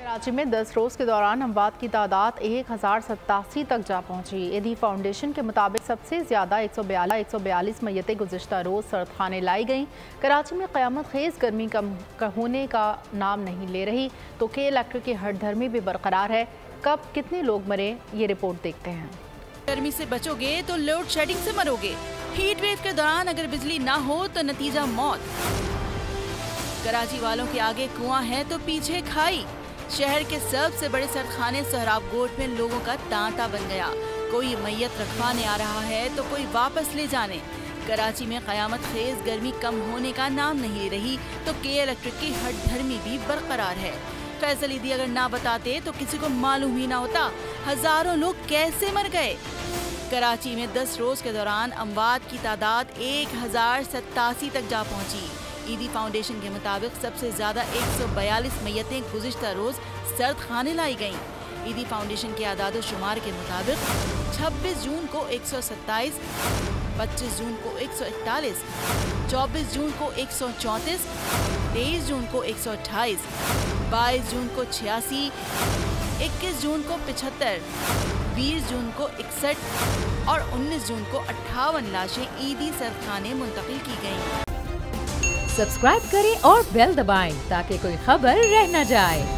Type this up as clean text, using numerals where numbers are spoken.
कराची में 10 रोज़ के दौरान अमवात की तादाद 1087 तक जा पहुंची। ईदी फाउंडेशन के मुताबिक सबसे ज़्यादा 142 मैयतें गुज़िश्ता रोज़ सर्दखाने लाई गईं। कराची में क़यामत खेज़ गर्मी कम होने का नाम नहीं ले रही तो के इलेक्ट्रिक की हठधर्मी भी बरकरार है। कब कितने लोग मरे, ये रिपोर्ट देखते हैं। गर्मी से बचोगे तो लोड शेडिंग से मरोगे। हीट वेव के दौरान अगर बिजली ना हो तो नतीजा मौत। कराची वालों के आगे कुआं है तो पीछे खाई। शहर के सबसे बड़े सरखाने सोहराब गोट में लोगों का तांता बन गया। कोई मैयत रखवाने आ रहा है तो कोई वापस ले जाने। कराची में क़यामत खेज गर्मी कम होने का नाम नहीं ले रही तो के इलेक्ट्रिक की हठधर्मी भी बरकरार है। फैसल ईदी अगर ना बताते तो किसी को मालूम ही ना होता हजारों लोग कैसे मर गए। कराची में 10 रोज के दौरान अमवात की तादाद 1087 तक जा पहुंची। ईदी फाउंडेशन के मुताबिक सबसे ज्यादा 142 मैयतें गुज़िश्ता रोज सर्द खाने लाई गईं। ईदी फाउंडेशन के आदाद शुमार के मुताबिक 26 जून को 127, 25 जून को 141, 24 जून को 134, 23 जून को 128, 22 जून को 86, 21 जून को 75, 20 जून को 61 और 19 जून को 58 लाशें ईदी सरखाने मुंतकिल की गईं। सब्सक्राइब करें और बेल दबाएं ताकि कोई खबर रह न जाए।